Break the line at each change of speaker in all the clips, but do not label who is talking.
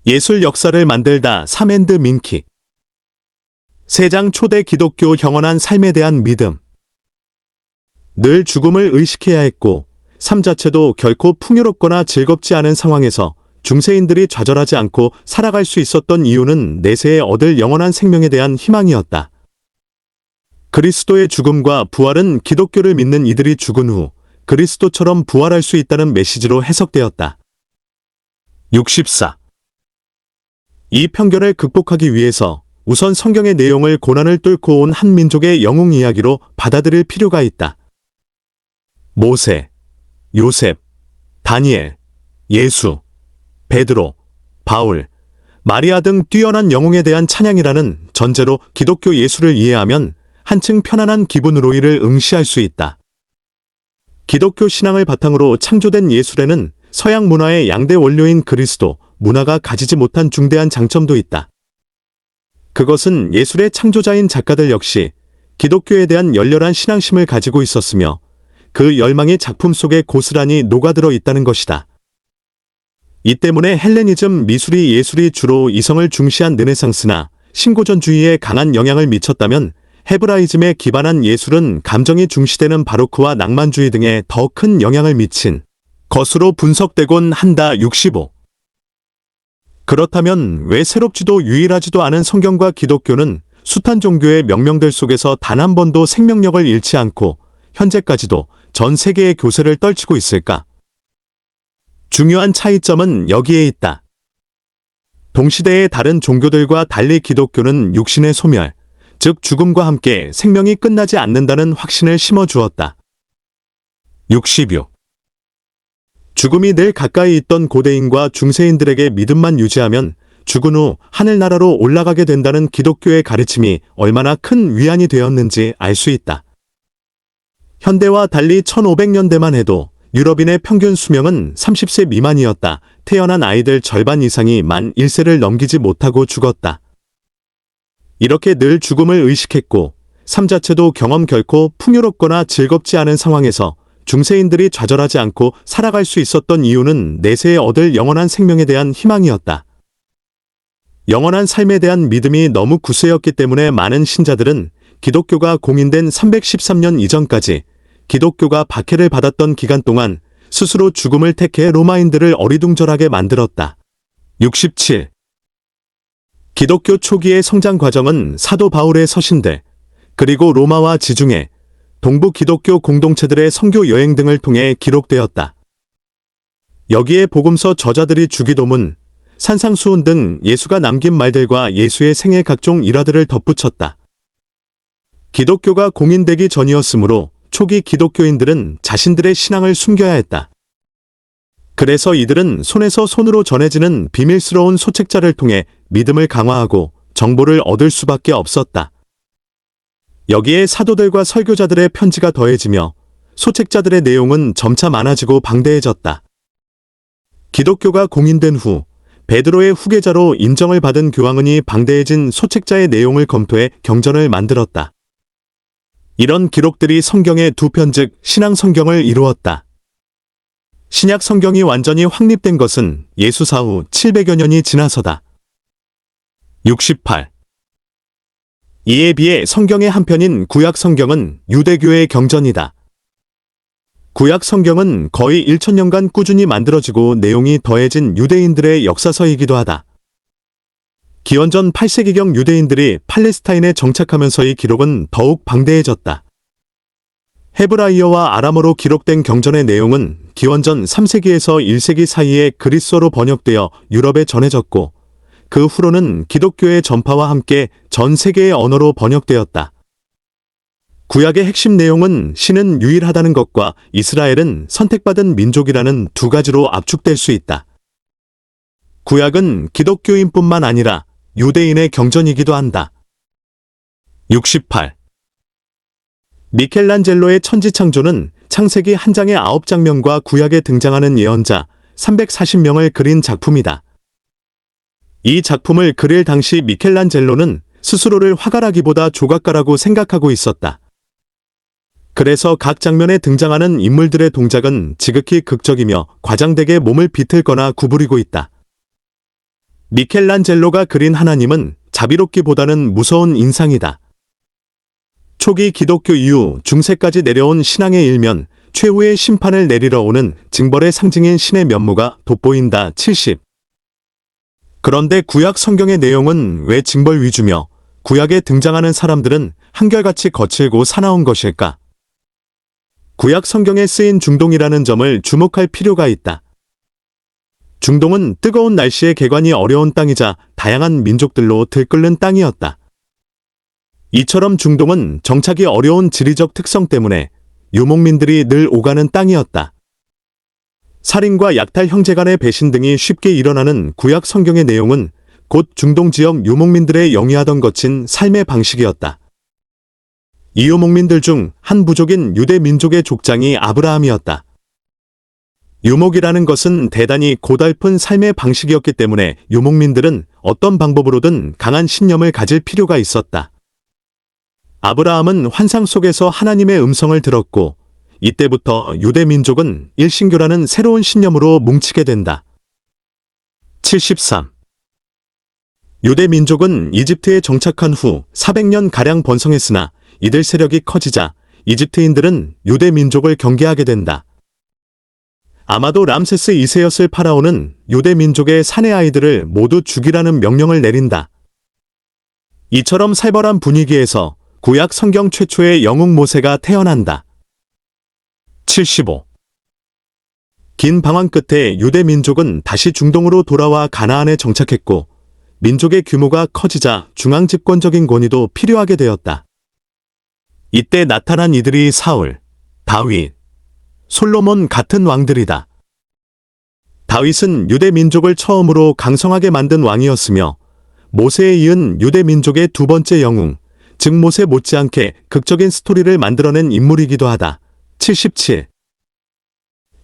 예술 역사를 만들다 삼앤드 민키. 세장 초대 기독교 영원한 삶에 대한 믿음. 늘 죽음을 의식해야 했고 삶 자체도 결코 풍요롭거나 즐겁지 않은 상황에서 중세인들이 좌절하지 않고 살아갈 수 있었던 이유는 내세에 얻을 영원한 생명에 대한 희망이었다. 그리스도의 죽음과 부활은 기독교를 믿는 이들이 죽은 후 그리스도처럼 부활할 수 있다는 메시지로 해석되었다. 64. 이 편견을 극복하기 위해서 우선 성경의 내용을 고난을 뚫고 온 한 민족의 영웅 이야기로 받아들일 필요가 있다. 모세, 요셉, 다니엘, 예수, 베드로, 바울, 마리아 등 뛰어난 영웅에 대한 찬양이라는 전제로 기독교 예수를 이해하면 한층 편안한 기분으로 이를 응시할 수 있다. 기독교 신앙을 바탕으로 창조된 예술에는 서양 문화의 양대 원료인 그리스도, 문화가 가지지 못한 중대한 장점도 있다. 그것은 예술의 창조자인 작가들 역시 기독교에 대한 열렬한 신앙심을 가지고 있었으며 그 열망이 작품 속에 고스란히 녹아들어 있다는 것이다. 이 때문에 헬레니즘 미술이 예술이 주로 이성을 중시한 르네상스나 신고전주의에 강한 영향을 미쳤다면 헤브라이즘에 기반한 예술은 감정이 중시되는 바로크와 낭만주의 등에 더 큰 영향을 미친 것으로 분석되곤 한다. 65. 그렇다면 왜 새롭지도 유일하지도 않은 성경과 기독교는 숱한 종교의 명명들 속에서 단 한 번도 생명력을 잃지 않고 현재까지도 전 세계의 교세를 떨치고 있을까? 중요한 차이점은 여기에 있다. 동시대의 다른 종교들과 달리 기독교는 육신의 소멸, 즉 죽음과 함께 생명이 끝나지 않는다는 확신을 심어주었다. 66. 죽음이 늘 가까이 있던 고대인과 중세인들에게 믿음만 유지하면 죽은 후 하늘나라로 올라가게 된다는 기독교의 가르침이 얼마나 큰 위안이 되었는지 알 수 있다. 현대와 달리 1500년대만 해도 유럽인의 평균 수명은 30세 미만이었다. 태어난 아이들 절반 이상이 만 1세를 넘기지 못하고 죽었다. 이렇게 늘 죽음을 의식했고 삶 자체도 경험 결코 풍요롭거나 즐겁지 않은 상황에서 중세인들이 좌절하지 않고 살아갈 수 있었던 이유는 내세에 얻을 영원한 생명에 대한 희망이었다. 영원한 삶에 대한 믿음이 너무 굳세였기 때문에 많은 신자들은 기독교가 공인된 313년 이전까지 기독교가 박해를 받았던 기간 동안 스스로 죽음을 택해 로마인들을 어리둥절하게 만들었다. 67. 기독교 초기의 성장 과정은 사도 바울의 서신들, 그리고 로마와 지중해, 동부 기독교 공동체들의 선교 여행 등을 통해 기록되었다. 여기에 복음서 저자들이 주기도문, 산상수훈 등 예수가 남긴 말들과 예수의 생애 각종 일화들을 덧붙였다. 기독교가 공인되기 전이었으므로 초기 기독교인들은 자신들의 신앙을 숨겨야 했다. 그래서 이들은 손에서 손으로 전해지는 비밀스러운 소책자를 통해 믿음을 강화하고 정보를 얻을 수밖에 없었다. 여기에 사도들과 설교자들의 편지가 더해지며 소책자들의 내용은 점차 많아지고 방대해졌다. 기독교가 공인된 후 베드로의 후계자로 인정을 받은 교황은이 방대해진 소책자의 내용을 검토해 경전을 만들었다. 이런 기록들이 성경의 두 편 즉 신앙 성경을 이루었다. 신약 성경이 완전히 확립된 것은 예수 사후 700여 년이 지나서다. 68. 이에 비해 성경의 한 편인 구약 성경은 유대교의 경전이다. 구약 성경은 거의 1000년간 꾸준히 만들어지고 내용이 더해진 유대인들의 역사서이기도 하다. 기원전 8세기경 유대인들이 팔레스타인에 정착하면서의 기록은 더욱 방대해졌다. 헤브라이어와 아람어로 기록된 경전의 내용은 기원전 3세기에서 1세기 사이에 그리스어로 번역되어 유럽에 전해졌고 그 후로는 기독교의 전파와 함께 전 세계의 언어로 번역되었다. 구약의 핵심 내용은 신은 유일하다는 것과 이스라엘은 선택받은 민족이라는 두 가지로 압축될 수 있다. 구약은 기독교인뿐만 아니라 유대인의 경전이기도 한다. 68. 미켈란젤로의 천지창조는 창세기 한 장의 9장면과 구약에 등장하는 예언자 340명을 그린 작품이다. 이 작품을 그릴 당시 미켈란젤로는 스스로를 화가라기보다 조각가라고 생각하고 있었다. 그래서 각 장면에 등장하는 인물들의 동작은 지극히 극적이며 과장되게 몸을 비틀거나 구부리고 있다. 미켈란젤로가 그린 하나님은 자비롭기보다는 무서운 인상이다. 초기 기독교 이후 중세까지 내려온 신앙의 일면, 최후의 심판을 내리러 오는 징벌의 상징인 신의 면모가 돋보인다. 70. 그런데 구약 성경의 내용은 왜 징벌 위주며 구약에 등장하는 사람들은 한결같이 거칠고 사나운 것일까? 구약 성경에 쓰인 중동이라는 점을 주목할 필요가 있다. 중동은 뜨거운 날씨에 개관이 어려운 땅이자 다양한 민족들로 들끓는 땅이었다. 이처럼 중동은 정착이 어려운 지리적 특성 때문에 유목민들이 늘 오가는 땅이었다. 살인과 약탈, 형제 간의 배신 등이 쉽게 일어나는 구약 성경의 내용은 곧 중동 지역 유목민들의 영위하던 거친 삶의 방식이었다. 이 유목민들 중 한 부족인 유대 민족의 족장이 아브라함이었다. 유목이라는 것은 대단히 고달픈 삶의 방식이었기 때문에 유목민들은 어떤 방법으로든 강한 신념을 가질 필요가 있었다. 아브라함은 환상 속에서 하나님의 음성을 들었고 이때부터 유대 민족은 일신교라는 새로운 신념으로 뭉치게 된다. 73. 유대 민족은 이집트에 정착한 후 400년가량 번성했으나 이들 세력이 커지자 이집트인들은 유대 민족을 경계하게 된다. 아마도 람세스 2세였을 파라오는 유대 민족의 사내 아이들을 모두 죽이라는 명령을 내린다. 이처럼 살벌한 분위기에서 구약 성경 최초의 영웅 모세가 태어난다. 75. 긴 방황 끝에 유대 민족은 다시 중동으로 돌아와 가나안에 정착했고 민족의 규모가 커지자 중앙 집권적인 권위도 필요하게 되었다. 이때 나타난 이들이 사울, 다윗, 솔로몬 같은 왕들이다. 다윗은 유대 민족을 처음으로 강성하게 만든 왕이었으며 모세에 이은 유대 민족의 두 번째 영웅, 즉 모세 못지않게 극적인 스토리를 만들어낸 인물이기도 하다. 77.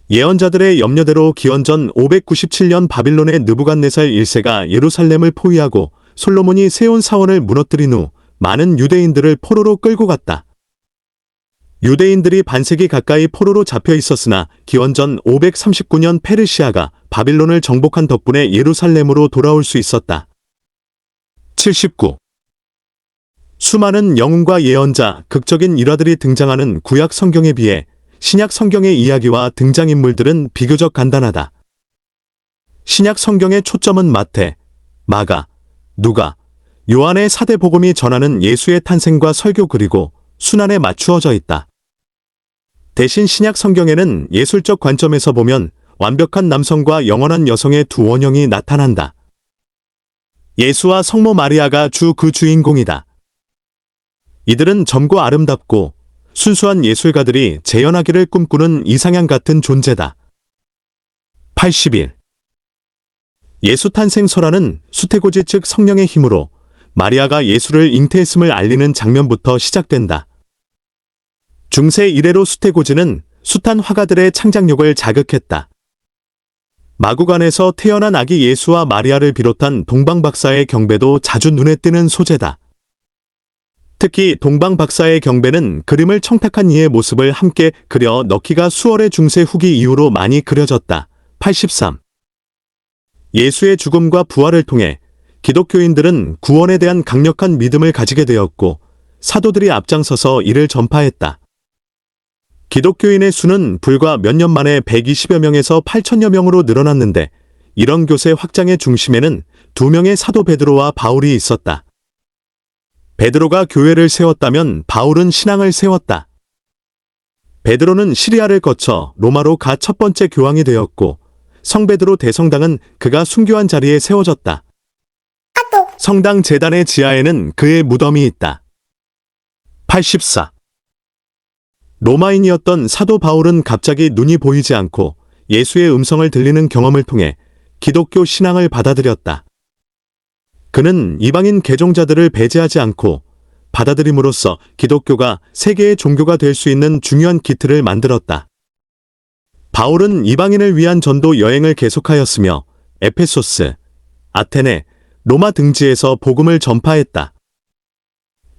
예언자들의 염려대로 기원전 597년 바빌론의 느부갓네살 1세가 예루살렘을 포위하고 솔로몬이 세운 사원을 무너뜨린 후 많은 유대인들을 포로로 끌고 갔다. 유대인들이 반세기 가까이 포로로 잡혀 있었으나 기원전 539년 페르시아가 바빌론을 정복한 덕분에 예루살렘으로 돌아올 수 있었다. 79. 수많은 영웅과 예언자, 극적인 일화들이 등장하는 구약 성경에 비해 신약 성경의 이야기와 등장인물들은 비교적 간단하다. 신약 성경의 초점은 마태, 마가, 누가, 요한의 4대 복음이 전하는 예수의 탄생과 설교 그리고 순환에 맞추어져 있다. 대신 신약 성경에는 예술적 관점에서 보면 완벽한 남성과 영원한 여성의 두 원형이 나타난다. 예수와 성모 마리아가 그 주인공이다. 이들은 젊고 아름답고 순수한 예술가들이 재현하기를 꿈꾸는 이상향 같은 존재다. 81. 예수 탄생 설화는 수태고지 즉 성령의 힘으로 마리아가 예수를 잉태했음을 알리는 장면부터 시작된다. 중세 이래로 수태고지는 숱한 화가들의 창작력을 자극했다. 마구간에서 태어난 아기 예수와 마리아를 비롯한 동방박사의 경배도 자주 눈에 띄는 소재다. 특히 동방박사의 경배는 그림을 청탁한 이의 모습을 함께 그려 넣기가 수월의 중세 후기 이후로 많이 그려졌다. 83. 예수의 죽음과 부활을 통해 기독교인들은 구원에 대한 강력한 믿음을 가지게 되었고 사도들이 앞장서서 이를 전파했다. 기독교인의 수는 불과 몇 년 만에 120여 명에서 8천여 명으로 늘어났는데 이런 교세 확장의 중심에는 두 명의 사도 베드로와 바울이 있었다. 베드로가 교회를 세웠다면 바울은 신앙을 세웠다. 베드로는 시리아를 거쳐 로마로 가 첫 번째 교황이 되었고 성베드로 대성당은 그가 순교한 자리에 세워졌다. 성당 제단의 지하에는 그의 무덤이 있다. 84. 로마인이었던 사도 바울은 갑자기 눈이 보이지 않고 예수의 음성을 들리는 경험을 통해 기독교 신앙을 받아들였다. 그는 이방인 개종자들을 배제하지 않고 받아들임으로써 기독교가 세계의 종교가 될 수 있는 중요한 기틀을 만들었다. 바울은 이방인을 위한 전도 여행을 계속하였으며 에페소스, 아테네, 로마 등지에서 복음을 전파했다.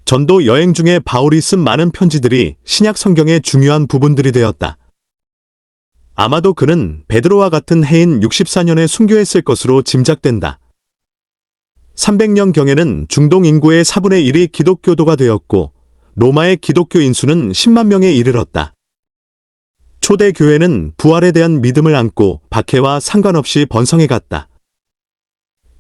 전도 여행 중에 바울이 쓴 많은 편지들이 신약 성경의 중요한 부분들이 되었다. 아마도 그는 베드로와 같은 해인 64년에 순교했을 것으로 짐작된다. 300년경에는 중동 인구의 4분의 1이 기독교도가 되었고 로마의 기독교 인수는 10만 명에 이르렀다. 초대 교회는 부활에 대한 믿음을 안고 박해와 상관없이 번성해 갔다.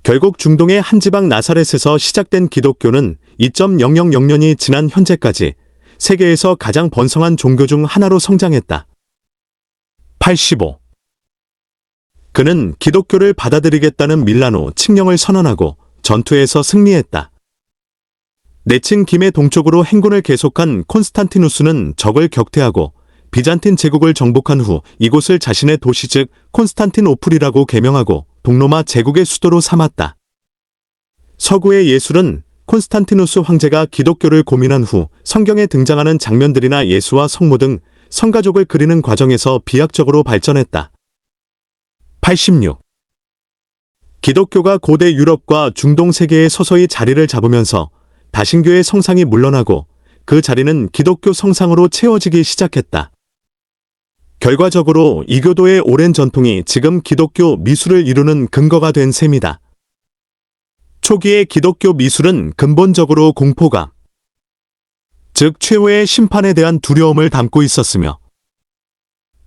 결국 중동의 한 지방 나사렛에서 시작된 기독교는 2.000년이 지난 현재까지 세계에서 가장 번성한 종교 중 하나로 성장했다. 85. 그는 기독교를 받아들이겠다는 밀라노 칙령을 선언하고 전투에서 승리했다. 내친 김해 동쪽으로 행군을 계속한 콘스탄티누스는 적을 격퇴하고 비잔틴 제국을 정복한 후 이곳을 자신의 도시 즉 콘스탄티노플이라고 개명하고 동로마 제국의 수도로 삼았다. 서구의 예술은 콘스탄티누스 황제가 기독교를 고민한 후 성경에 등장하는 장면들이나 예수와 성모 등 성가족을 그리는 과정에서 비약적으로 발전했다. 86. 기독교가 고대 유럽과 중동 세계에 서서히 자리를 잡으면서 다신교의 성상이 물러나고 그 자리는 기독교 성상으로 채워지기 시작했다. 결과적으로 이교도의 오랜 전통이 지금 기독교 미술을 이루는 근거가 된 셈이다. 초기의 기독교 미술은 근본적으로 공포감, 즉 최후의 심판에 대한 두려움을 담고 있었으며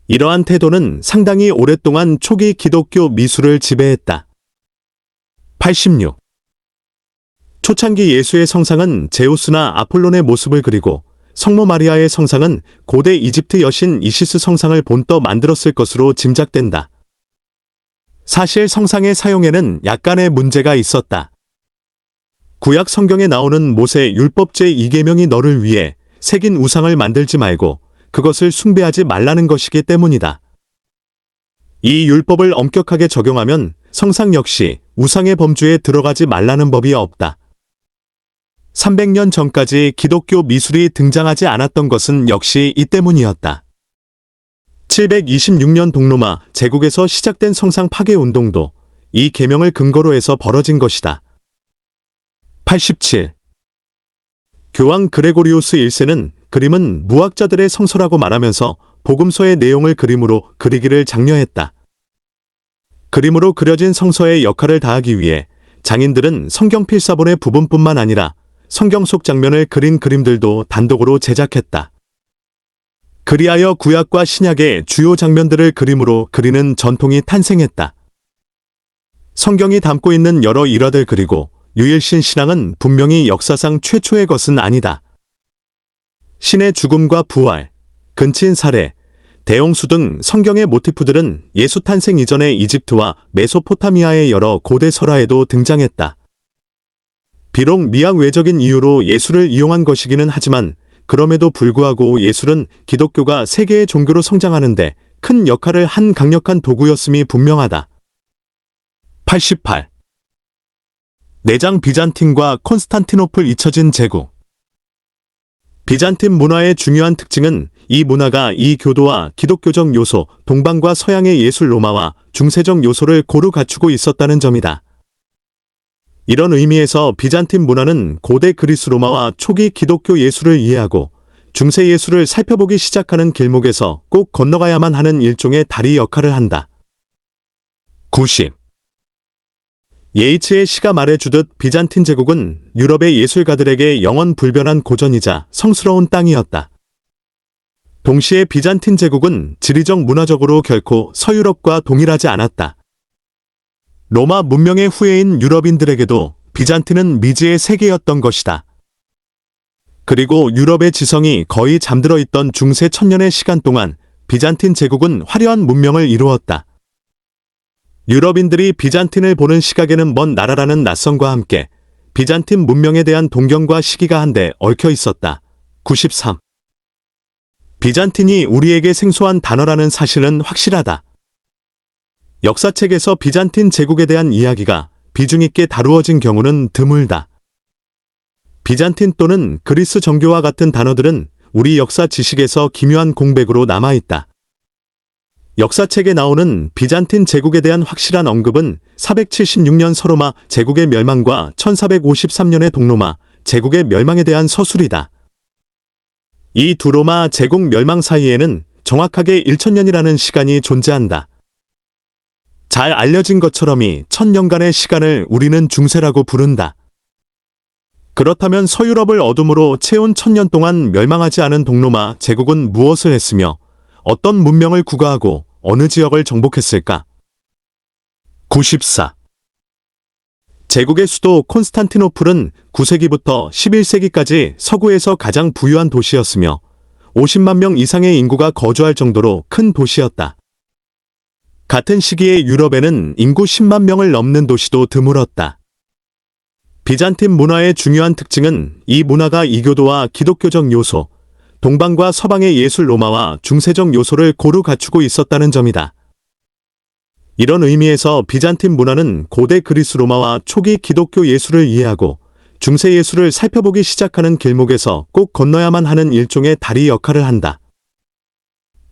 이러한 태도는 상당히 오랫동안 초기 기독교 미술을 지배했다. 86. 초창기 예수의 성상은 제우스나 아폴론의 모습을 그리고 성모 마리아의 성상은 고대 이집트 여신 이시스 성상을 본떠 만들었을 것으로 짐작된다. 사실 성상의 사용에는 약간의 문제가 있었다. 구약 성경에 나오는 모세 율법 제2계명이 너를 위해 새긴 우상을 만들지 말고 그것을 숭배하지 말라는 것이기 때문이다. 이 율법을 엄격하게 적용하면 성상 역시 우상의 범주에 들어가지 말라는 법이 없다. 300년 전까지 기독교 미술이 등장하지 않았던 것은 역시 이 때문이었다. 726년 동로마 제국에서 시작된 성상 파괴 운동도 이 계명을 근거로 해서 벌어진 것이다. 87. 교황 그레고리우스 1세는 그림은 무학자들의 성서라고 말하면서 복음서의 내용을 그림으로 그리기를 장려했다. 그림으로 그려진 성서의 역할을 다하기 위해 장인들은 성경 필사본의 부분뿐만 아니라 성경 속 장면을 그린 그림들도 단독으로 제작했다. 그리하여 구약과 신약의 주요 장면들을 그림으로 그리는 전통이 탄생했다. 성경이 담고 있는 여러 일화들 그리고 유일신 신앙은 분명히 역사상 최초의 것은 아니다. 신의 죽음과 부활, 근친 살해, 대홍수 등 성경의 모티프들은 예수 탄생 이전의 이집트와 메소포타미아의 여러 고대 설화에도 등장했다. 비록 미학 외적인 이유로 예술을 이용한 것이기는 하지만 그럼에도 불구하고 예술은 기독교가 세계의 종교로 성장하는데 큰 역할을 한 강력한 도구였음이 분명하다. 88. 내장 비잔틴과 콘스탄티노플 잊혀진 제국. 비잔틴 문화의 중요한 특징은 이 문화가 이 교도와 기독교적 요소, 동방과 서양의 예술 로마와 중세적 요소를 고루 갖추고 있었다는 점이다. 이런 의미에서 비잔틴 문화는 고대 그리스 로마와 초기 기독교 예술을 이해하고 중세 예술을 살펴보기 시작하는 길목에서 꼭 건너가야만 하는 일종의 다리 역할을 한다. 90. 예이츠의 시가 말해주듯 비잔틴 제국은 유럽의 예술가들에게 영원 불변한 고전이자 성스러운 땅이었다. 동시에 비잔틴 제국은 지리적 문화적으로 결코 서유럽과 동일하지 않았다. 로마 문명의 후예인 유럽인들에게도 비잔틴은 미지의 세계였던 것이다. 그리고 유럽의 지성이 거의 잠들어 있던 중세 천년의 시간 동안 비잔틴 제국은 화려한 문명을 이루었다. 유럽인들이 비잔틴을 보는 시각에는 먼 나라라는 낯섦과 함께 비잔틴 문명에 대한 동경과 시기가 한데 얽혀 있었다. 93. 비잔틴이 우리에게 생소한 단어라는 사실은 확실하다. 역사책에서 비잔틴 제국에 대한 이야기가 비중 있게 다루어진 경우는 드물다. 비잔틴 또는 그리스 정교와 같은 단어들은 우리 역사 지식에서 기묘한 공백으로 남아있다. 역사책에 나오는 비잔틴 제국에 대한 확실한 언급은 476년 서로마 제국의 멸망과 1453년의 동로마 제국의 멸망에 대한 서술이다. 이 두 로마 제국 멸망 사이에는 정확하게 1000년이라는 시간이 존재한다. 잘 알려진 것처럼이 1000년간의 시간을 우리는 중세라고 부른다. 그렇다면 서유럽을 어둠으로 채운 1000년 동안 멸망하지 않은 동로마 제국은 무엇을 했으며 어떤 문명을 구가하고 어느 지역을 정복했을까? 94. 제국의 수도 콘스탄티노플은 9세기부터 11세기까지 서구에서 가장 부유한 도시였으며 50만 명 이상의 인구가 거주할 정도로 큰 도시였다. 같은 시기에 유럽에는 인구 10만 명을 넘는 도시도 드물었다. 비잔틴 문화의 중요한 특징은 이 문화가 이교도와 기독교적 요소, 동방과 서방의 예술 로마와 중세적 요소를 고루 갖추고 있었다는 점이다. 이런 의미에서 비잔틴 문화는 고대 그리스 로마와 초기 기독교 예술을 이해하고 중세 예술을 살펴보기 시작하는 길목에서 꼭 건너야만 하는 일종의 다리 역할을 한다.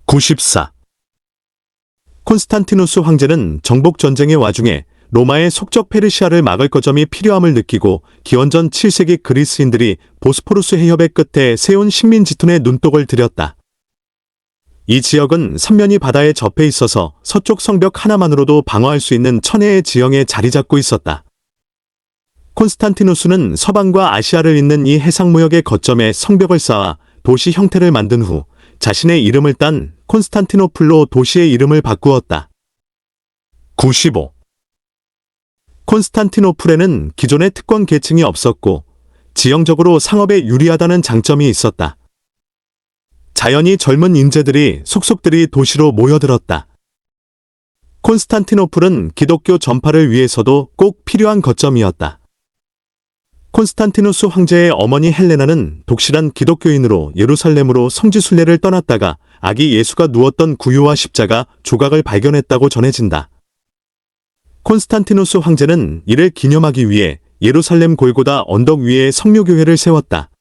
94. 콘스탄티누스 황제는 정복 전쟁의 와중에 로마의 속적 페르시아를 막을 거점이 필요함을 느끼고 기원전 7세기 그리스인들이 보스포루스 해협의 끝에 세운 식민지툰에 눈독을 들였다. 이 지역은 삼면이 바다에 접해 있어서 서쪽 성벽 하나만으로도 방어할 수 있는 천혜의 지형에 자리 잡고 있었다. 콘스탄티누스는 서방과 아시아를 잇는 이 해상무역의 거점에 성벽을 쌓아 도시 형태를 만든 후 자신의 이름을 딴 콘스탄티노플로 도시의 이름을 바꾸었다. 95. 콘스탄티노플에는 기존의 특권 계층이 없었고 지형적으로 상업에 유리하다는 장점이 있었다. 자연히 젊은 인재들이 속속들이 도시로 모여들었다. 콘스탄티노플은 기독교 전파를 위해서도 꼭 필요한 거점이었다. 콘스탄티누스 황제의 어머니 헬레나는 독실한 기독교인으로 예루살렘으로 성지순례를 떠났다가 아기 예수가 누웠던 구유와 십자가 조각을 발견했다고 전해진다. 콘스탄티누스 황제는 이를 기념하기 위해 예루살렘 골고다 언덕 위에 성묘교회를 세웠다.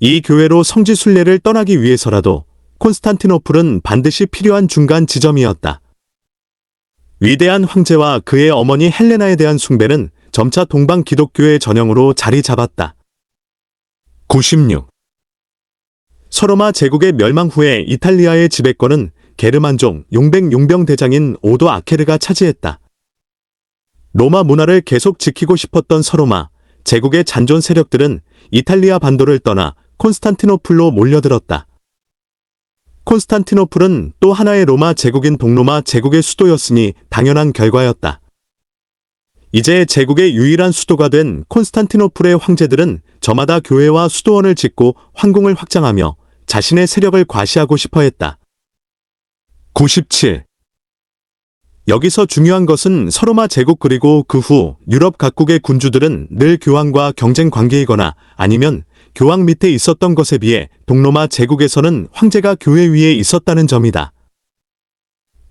이 교회로 성지순례를 떠나기 위해서라도 콘스탄티노플은 반드시 필요한 중간 지점이었다. 위대한 황제와 그의 어머니 헬레나에 대한 숭배는 점차 동방 기독교의 전형으로 자리 잡았다. 96. 서로마 제국의 멸망 후에 이탈리아의 지배권은 게르만족 용병 대장인 오도 아케르가 차지했다. 로마 문화를 계속 지키고 싶었던 서로마 제국의 잔존 세력들은 이탈리아 반도를 떠나 콘스탄티노플로 몰려들었다. 콘스탄티노플은 또 하나의 로마 제국인 동로마 제국의 수도였으니 당연한 결과였다. 이제 제국의 유일한 수도가 된 콘스탄티노플의 황제들은 저마다 교회와 수도원을 짓고 황궁을 확장하며 자신의 세력을 과시하고 싶어 했다. 97. 여기서 중요한 것은 서로마 제국 그리고 그 후 유럽 각국의 군주들은 늘 교황과 경쟁 관계이거나 아니면 교황 밑에 있었던 것에 비해 동로마 제국에서는 황제가 교회 위에 있었다는 점이다.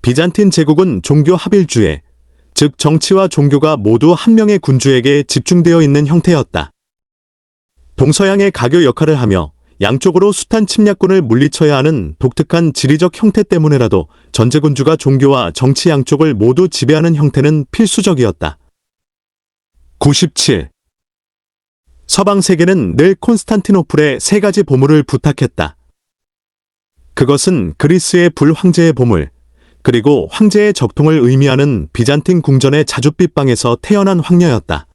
비잔틴 제국은 종교 합일주의, 즉 정치와 종교가 모두 한 명의 군주에게 집중되어 있는 형태였다. 동서양의 가교 역할을 하며 양쪽으로 숱한 침략군을 물리쳐야 하는 독특한 지리적 형태 때문에라도 전제군주가 종교와 정치 양쪽을 모두 지배하는 형태는 필수적이었다. 97. 서방 세계는 늘 콘스탄티노플에 세 가지 보물을 부탁했다. 그것은 그리스의 불황제의 보물, 그리고 황제의 적통을 의미하는 비잔틴 궁전의 자줏빛방에서 태어난 황녀였다.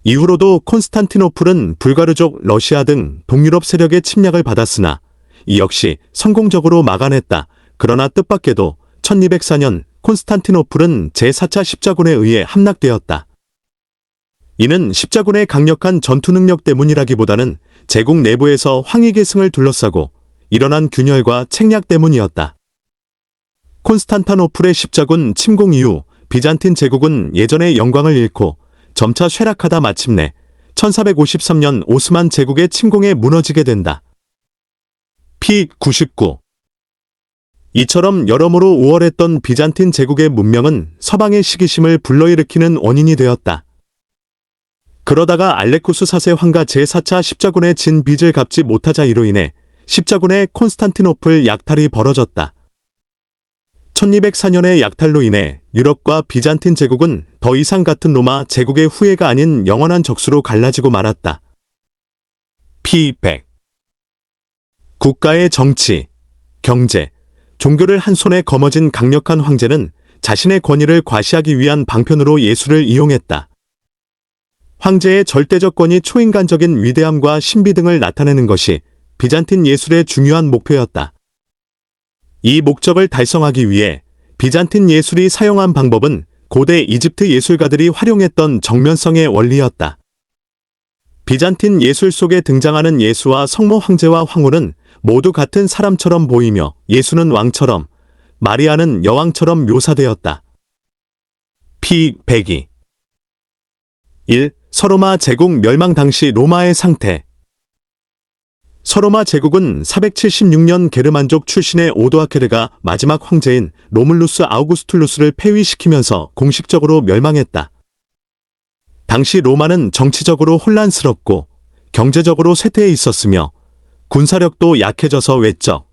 이후로도 콘스탄티노플은 불가르족 러시아 등 동유럽 세력의 침략을 받았으나 이 역시 성공적으로 막아냈다. 그러나 뜻밖에도 1204년 콘스탄티노플은 제4차 십자군에 의해 함락되었다. 이는 십자군의 강력한 전투 능력 때문이라기보다는 제국 내부에서 황위 계승을 둘러싸고 일어난 균열과 책략 때문이었다. 콘스탄티노플의 십자군 침공 이후 비잔틴 제국은 예전의 영광을 잃고 점차 쇠락하다 마침내 1453년 오스만 제국의 침공에 무너지게 된다. P99. 이처럼 여러모로 우월했던 비잔틴 제국의 문명은 서방의 시기심을 불러일으키는 원인이 되었다. 그러다가 알레쿠스 4세 황가 제4차 십자군의 진 빚을 갚지 못하자 이로 인해 십자군의 콘스탄티노플 약탈이 벌어졌다. 1204년의 약탈로 인해 유럽과 비잔틴 제국은 더 이상 같은 로마 제국의 후예가 아닌 영원한 적수로 갈라지고 말았다. P100. 국가의 정치, 경제, 종교를 한 손에 거머쥔 강력한 황제는 자신의 권위를 과시하기 위한 방편으로 예술을 이용했다. 황제의 절대적 권위, 초인간적인 위대함과 신비 등을 나타내는 것이 비잔틴 예술의 중요한 목표였다. 이 목적을 달성하기 위해 비잔틴 예술이 사용한 방법은 고대 이집트 예술가들이 활용했던 정면성의 원리였다. 비잔틴 예술 속에 등장하는 예수와 성모 황제와 황홀은 모두 같은 사람처럼 보이며 예수는 왕처럼, 마리아는 여왕처럼 묘사되었다. P102 1. 서로마 제국 멸망 당시 로마의 상태. 서로마 제국은 476년 게르만족 출신의 오도아케르가 마지막 황제인 로물루스 아우구스툴루스를 폐위시키면서 공식적으로 멸망했다. 당시 로마는 정치적으로 혼란스럽고 경제적으로 쇠퇴해 있었으며 군사력도 약해져서 외적,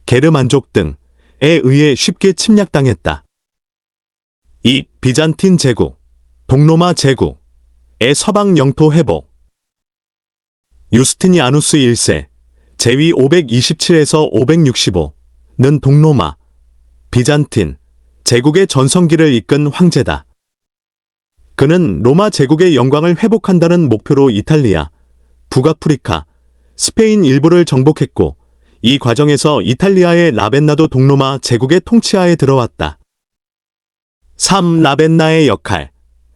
게르만족 등에 의해 쉽게 침략당했다. 2. 비잔틴 제국, 동로마 제국의 서방 영토 회복. 유스티니아누스 1세, 제위 527에서 565는 동로마, 비잔틴 제국의 전성기를 이끈 황제다. 그는 로마 제국의 영광을 회복한다는 목표로 이탈리아, 북아프리카, 스페인 일부를 정복했고 이 과정에서 이탈리아의 라벤나도 동로마 제국의 통치하에 들어왔다. 3. 라벤나의 역할,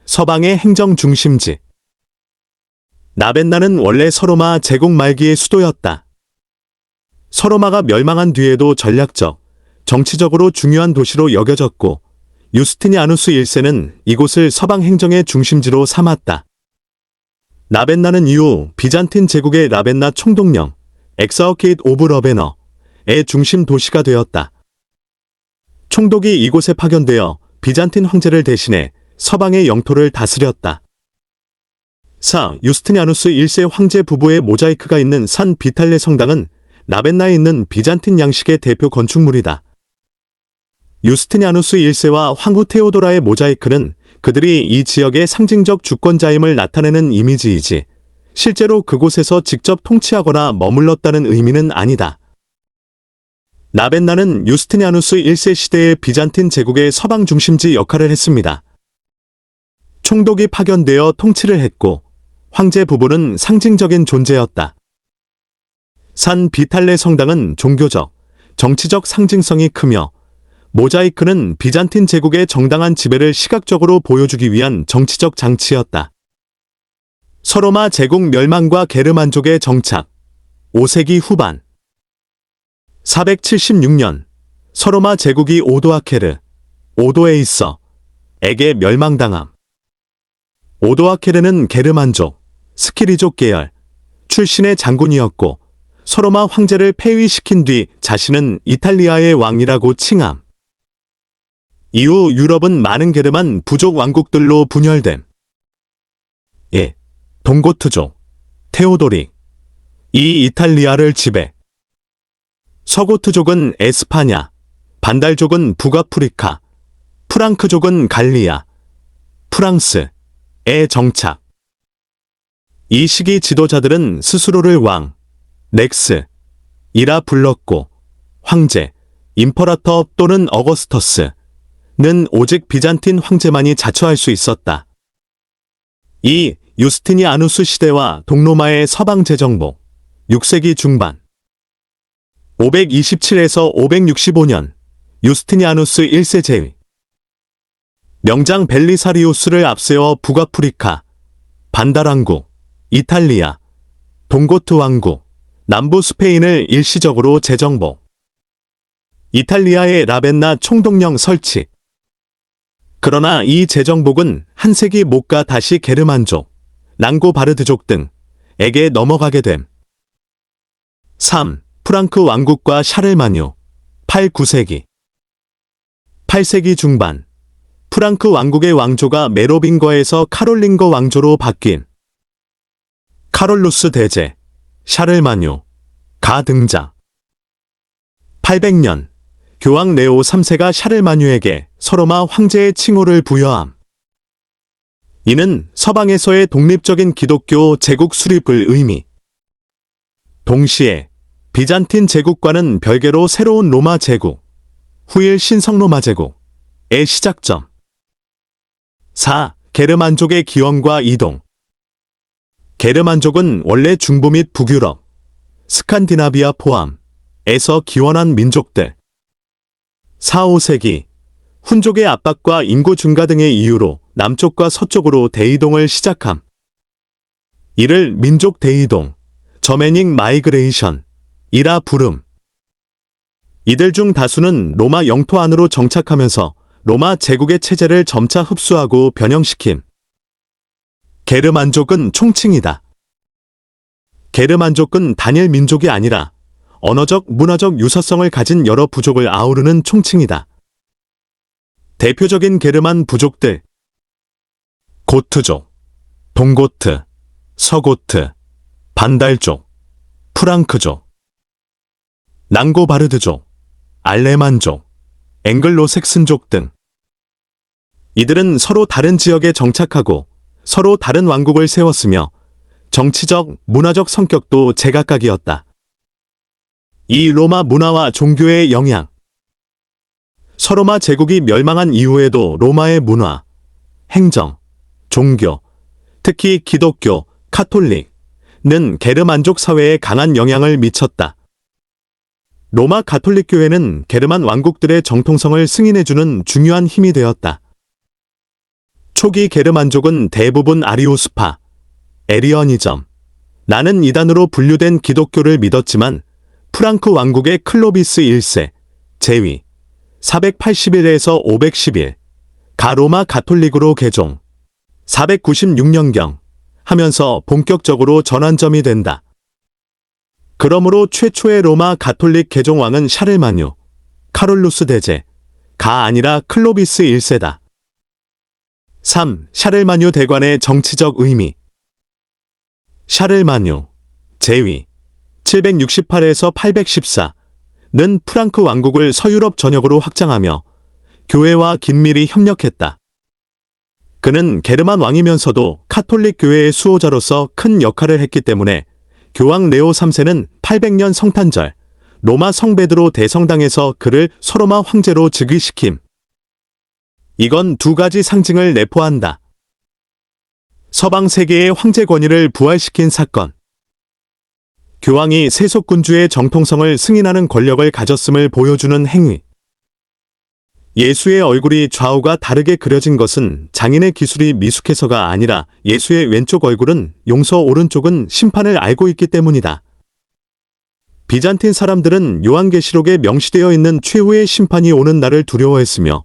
서방의 행정 중심지. 라벤나는 원래 서로마 제국 말기의 수도였다. 서로마가 멸망한 뒤에도 전략적, 정치적으로 중요한 도시로 여겨졌고 유스티니아누스 1세는 이곳을 서방 행정의 중심지로 삼았다. 라벤나는 이후 비잔틴 제국의 라벤나 총독령, 엑사어케이트 오브 러베너의 중심 도시가 되었다. 총독이 이곳에 파견되어 비잔틴 황제를 대신해 서방의 영토를 다스렸다. 4. 유스티니아누스 1세 황제 부부의 모자이크가 있는 산 비탈레 성당은 라벤나에 있는 비잔틴 양식의 대표 건축물이다. 유스티니아누스 1세와 황후 테오도라의 모자이크는 그들이 이 지역의 상징적 주권자임을 나타내는 이미지이지 실제로 그곳에서 직접 통치하거나 머물렀다는 의미는 아니다. 라벤나는 유스티니아누스 1세 시대의 비잔틴 제국의 서방 중심지 역할을 했습니다. 총독이 파견되어 통치를 했고 황제 부부는 상징적인 존재였다. 산 비탈레 성당은 종교적, 정치적 상징성이 크며 모자이크는 비잔틴 제국의 정당한 지배를 시각적으로 보여주기 위한 정치적 장치였다. 서로마 제국 멸망과 게르만족의 정착. 5세기 후반 476년 서로마 제국이 오도아케르, 오도에이서 에게 멸망당함. 오도아케르는 게르만족, 스키리족 계열 출신의 장군이었고 서로마 황제를 폐위시킨 뒤 자신은 이탈리아의 왕이라고 칭함. 이후 유럽은 많은 게르만 부족 왕국들로 분열됨. 예. 동고트족, 테오도릭, 이 이탈리아를 지배. 서고트족은 에스파냐, 반달족은 북아프리카, 프랑크족은 갈리아, 프랑스에 정착. 이 시기 지도자들은 스스로를 왕, 렉스, 이라 불렀고 황제, 임퍼라터 또는 어거스터스는 오직 비잔틴 황제만이 자처할 수 있었다. 이 유스티니아누스 시대와 동로마의 서방 재정복 6세기 중반 527에서 565년 유스티니아누스 1세 제위 명장 벨리사리우스를 앞세워 북아프리카, 반달 왕국, 이탈리아, 동고트 왕국, 남부 스페인을 일시적으로 재정복. 이탈리아의 라벤나 총독령 설치. 그러나 이 재정복은 한 세기 못 가 다시 게르만족, 랑고바르드족 등에게 넘어가게 됨. 3. 프랑크 왕국과 샤를마뉴 8, 9세기 8세기 중반 프랑크 왕국의 왕조가 메로빙거에서 카롤링거 왕조로 바뀐. 카롤루스 대제, 샤를마뉴, 가 등장. 800년 교황 레오 3세가 샤를마뉴에게 서로마 황제의 칭호를 부여함. 이는 서방에서의 독립적인 기독교 제국 수립을 의미. 동시에 비잔틴 제국과는 별개로 새로운 로마 제국, 후일 신성로마 제국의 시작점. 4. 게르만족의 기원과 이동. 게르만족은 원래 중부 및 북유럽, 스칸디나비아 포함에서 기원한 민족들. 4, 5세기 훈족의 압박과 인구 증가 등의 이유로 남쪽과 서쪽으로 대이동을 시작함. 이를 민족 대이동, 저메닉 마이그레이션이라 부름. 이들 중 다수는 로마 영토 안으로 정착하면서 로마 제국의 체제를 점차 흡수하고 변형시킴. 게르만족은 총칭이다. 게르만족은 단일 민족이 아니라 언어적, 문화적 유사성을 가진 여러 부족을 아우르는 총칭이다. 대표적인 게르만 부족들: 고트족, 동고트, 서고트, 반달족, 프랑크족, 랑고바르드족, 알레만족, 앵글로색슨족 등. 이들은 서로 다른 지역에 정착하고 서로 다른 왕국을 세웠으며 정치적, 문화적 성격도 제각각이었다. 이 로마 문화와 종교의 영향. 서로마 제국이 멸망한 이후에도 로마의 문화, 행정, 종교, 특히 기독교, 카톨릭은 게르만족 사회에 강한 영향을 미쳤다. 로마 가톨릭 교회는 게르만 왕국들의 정통성을 승인해주는 중요한 힘이 되었다. 초기 게르만족은 대부분 아리오스파, 에리어니점, 나는 이단으로 분류된 기독교를 믿었지만 프랑크 왕국의 클로비스 1세, 제위, 481에서 511, 가로마 가톨릭으로 개종, 496년경 하면서 본격적으로 전환점이 된다. 그러므로 최초의 로마 가톨릭 개종왕은 샤를마뉴, 카롤루스 대제, 가 아니라 클로비스 1세다. 3. 샤를마뉴 대관의 정치적 의미. 샤를마뉴, 제위, 768에서 814는 프랑크 왕국을 서유럽 전역으로 확장하며 교회와 긴밀히 협력했다. 그는 게르만 왕이면서도 카톨릭 교회의 수호자로서 큰 역할을 했기 때문에 교황 레오 3세는 800년 성탄절 로마 성베드로 대성당에서 그를 소로마 황제로 즉위시킴. 이건 두 가지 상징을 내포한다. 서방 세계의 황제 권위를 부활시킨 사건. 교황이 세속군주의 정통성을 승인하는 권력을 가졌음을 보여주는 행위. 예수의 얼굴이 좌우가 다르게 그려진 것은 장인의 기술이 미숙해서가 아니라 예수의 왼쪽 얼굴은 용서, 오른쪽은 심판을 알고 있기 때문이다. 비잔틴 사람들은 요한계시록에 명시되어 있는 최후의 심판이 오는 날을 두려워했으며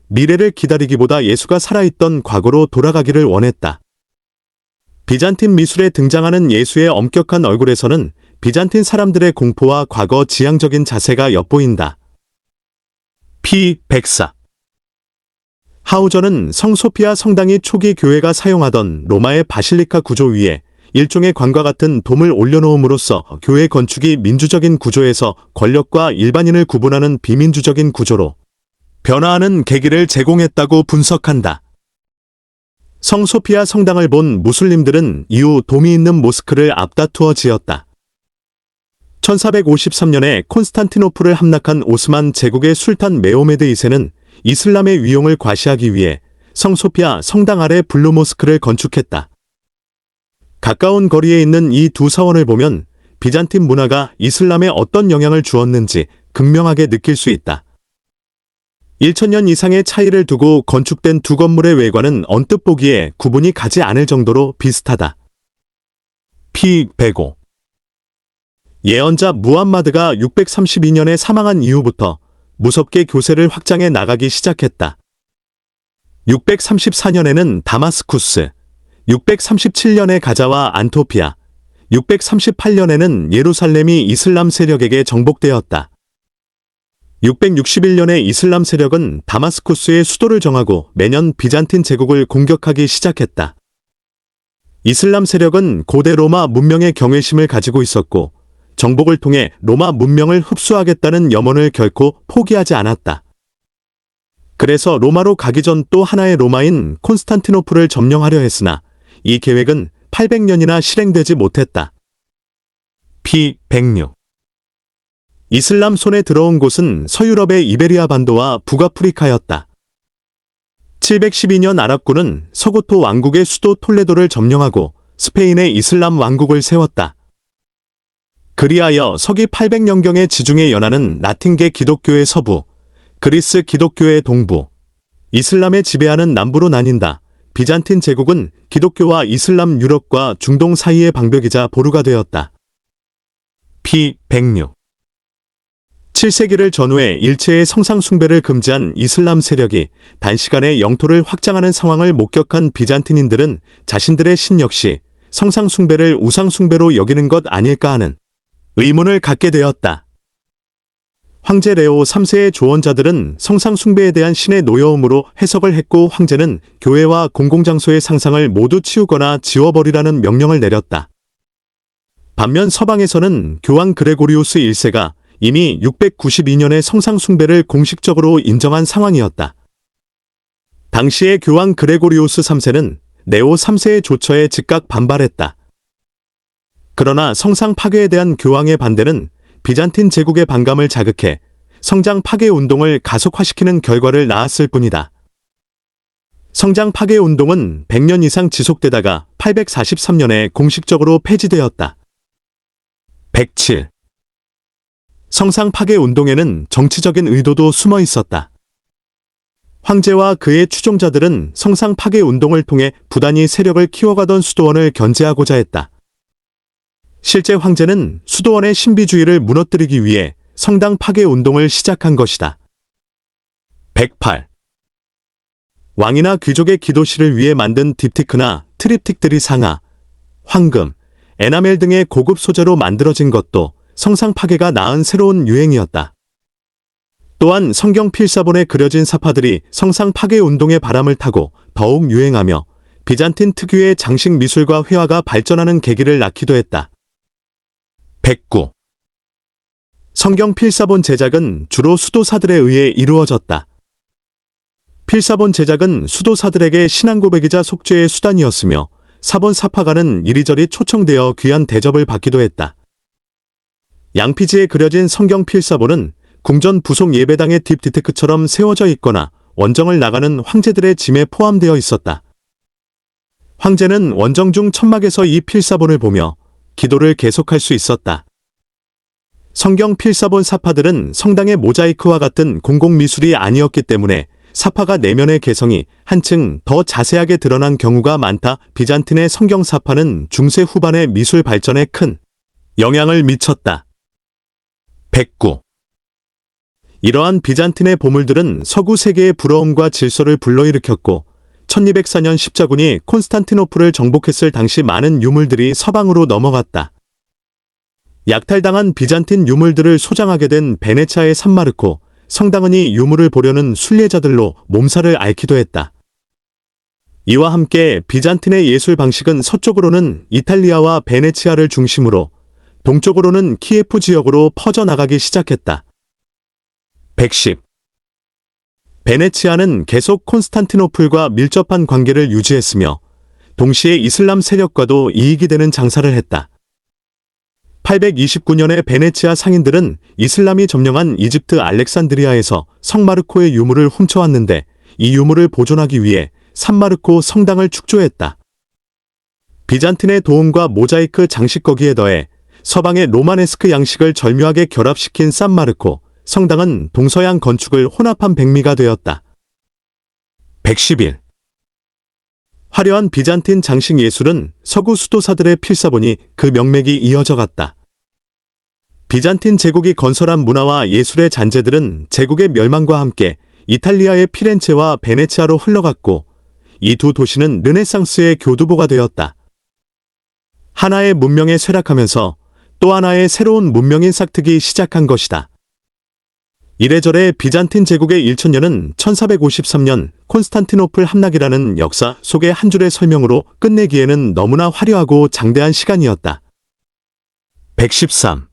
미래를 기다리기보다 예수가 살아있던 과거로 돌아가기를 원했다. 비잔틴 미술에 등장하는 예수의 엄격한 얼굴에서는 비잔틴 사람들의 공포와 과거 지향적인 자세가 엿보인다. P104. 하우저는 성소피아 성당이 초기 교회가 사용하던 로마의 바실리카 구조 위에 일종의 관과 같은 돔을 올려놓음으로써 교회 건축이 민주적인 구조에서 권력과 일반인을 구분하는 비민주적인 구조로 변화하는 계기를 제공했다고 분석한다. 성소피아 성당을 본 무슬림들은 이후 돔이 있는 모스크를 앞다투어 지었다. 1453년에 콘스탄티노플을 함락한 오스만 제국의 술탄 메호메드 2세는 이슬람의 위용을 과시하기 위해 성소피아 성당 아래 블루 모스크를 건축했다. 가까운 거리에 있는 이 두 사원을 보면 비잔틴 문화가 이슬람에 어떤 영향을 주었는지 극명하게 느낄 수 있다. 1000년 이상의 차이를 두고 건축된 두 건물의 외관은 언뜻 보기에 구분이 가지 않을 정도로 비슷하다. P105. 예언자 무함마드가 632년에 사망한 이후부터 무섭게 교세를 확장해 나가기 시작했다. 634년에는 다마스쿠스, 637년에 가자와 안토피아, 638년에는 예루살렘이 이슬람 세력에게 정복되었다. 661년에 이슬람 세력은 다마스쿠스의 수도를 정하고 매년 비잔틴 제국을 공격하기 시작했다. 이슬람 세력은 고대 로마 문명의 경외심을 가지고 있었고 정복을 통해 로마 문명을 흡수하겠다는 염원을 결코 포기하지 않았다. 그래서 로마로 가기 전 또 하나의 로마인 콘스탄티노플을 점령하려 했으나 이 계획은 800년이나 실행되지 못했다. P106. 이슬람 손에 들어온 곳은 서유럽의 이베리아 반도와 북아프리카였다. 712년 아랍군은 서고토 왕국의 수도 톨레도를 점령하고 스페인의 이슬람 왕국을 세웠다. 그리하여 서기 800년경에 지중해 연안은 라틴계 기독교의 서부, 그리스 기독교의 동부, 이슬람의 지배하는 남부로 나뉜다. 비잔틴 제국은 기독교와 이슬람 유럽과 중동 사이의 방벽이자 보루가 되었다. p 106 7세기를 전후해 일체의 성상 숭배를 금지한 이슬람 세력이 단시간에 영토를 확장하는 상황을 목격한 비잔틴인들은 자신들의 신 역시 성상 숭배를 우상 숭배로 여기는 것 아닐까 하는 의문을 갖게 되었다. 황제 레오 3세의 조언자들은 성상 숭배에 대한 신의 노여움으로 해석을 했고 황제는 교회와 공공장소의 상상을 모두 치우거나 지워버리라는 명령을 내렸다. 반면 서방에서는 교황 그레고리우스 1세가 이미 692년에 성상 숭배를 공식적으로 인정한 상황이었다. 당시의 교황 그레고리우스 3세는 네오 3세의 조처에 즉각 반발했다. 그러나 성상 파괴에 대한 교황의 반대는 비잔틴 제국의 반감을 자극해 성장 파괴 운동을 가속화시키는 결과를 낳았을 뿐이다. 성장 파괴 운동은 100년 이상 지속되다가 843년에 공식적으로 폐지되었다. 107. 성상 파괴 운동에는 정치적인 의도도 숨어 있었다. 황제와 그의 추종자들은 성상 파괴 운동을 통해 부단히 세력을 키워가던 수도원을 견제하고자 했다. 실제 황제는 수도원의 신비주의를 무너뜨리기 위해 성당 파괴 운동을 시작한 것이다. 108. 왕이나 귀족의 기도실을 위해 만든 딥티크나 트립틱들이 상아, 황금, 에나멜 등의 고급 소재로 만들어진 것도 성상 파괴가 낳은 새로운 유행이었다. 또한 성경 필사본에 그려진 사파들이 성상 파괴 운동의 바람을 타고 더욱 유행하며 비잔틴 특유의 장식 미술과 회화가 발전하는 계기를 낳기도 했다. 109. 성경 필사본 제작은 주로 수도사들에 의해 이루어졌다. 필사본 제작은 수도사들에게 신앙 고백이자 속죄의 수단이었으며 사본 사파가는 이리저리 초청되어 귀한 대접을 받기도 했다. 양피지에 그려진 성경 필사본은 궁전 부속 예배당의 딥디테크처럼 세워져 있거나 원정을 나가는 황제들의 짐에 포함되어 있었다. 황제는 원정 중 천막에서 이 필사본을 보며 기도를 계속할 수 있었다. 성경 필사본 사파들은 성당의 모자이크와 같은 공공미술이 아니었기 때문에 사파가 내면의 개성이 한층 더 자세하게 드러난 경우가 많다. 비잔틴의 성경 사파는 중세 후반의 미술 발전에 큰 영향을 미쳤다. 109. 이러한 비잔틴의 보물들은 서구 세계의 부러움과 질서를 불러일으켰고 1204년 십자군이 콘스탄티노플을 정복했을 당시 많은 유물들이 서방으로 넘어갔다. 약탈당한 비잔틴 유물들을 소장하게 된 베네치아의 산마르코, 성당은 이 유물을 보려는 순례자들로 몸살을 앓기도 했다. 이와 함께 비잔틴의 예술 방식은 서쪽으로는 이탈리아와 베네치아를 중심으로 동쪽으로는 키예프 지역으로 퍼져나가기 시작했다. 110. 베네치아는 계속 콘스탄티노플과 밀접한 관계를 유지했으며 동시에 이슬람 세력과도 이익이 되는 장사를 했다. 829년에 베네치아 상인들은 이슬람이 점령한 이집트 알렉산드리아에서 성마르코의 유물을 훔쳐왔는데 이 유물을 보존하기 위해 산마르코 성당을 축조했다. 비잔틴의 도움과 모자이크 장식거기에 더해 서방의 로마네스크 양식을 절묘하게 결합시킨 산마르코 성당은 동서양 건축을 혼합한 백미가 되었다. 111. 화려한 비잔틴 장식 예술은 서구 수도사들의 필사본이 그 명맥이 이어져 갔다. 비잔틴 제국이 건설한 문화와 예술의 잔재들은 제국의 멸망과 함께 이탈리아의 피렌체와 베네치아로 흘러갔고 이 두 도시는 르네상스의 교두보가 되었다. 하나의 문명에 쇠락하면서 또 하나의 새로운 문명인 싹트기 시작한 것이다. 이래저래 비잔틴 제국의 1000년은 1453년 콘스탄티노플 함락이라는 역사 속의 한 줄의 설명으로 끝내기에는 너무나 화려하고 장대한 시간이었다. 113.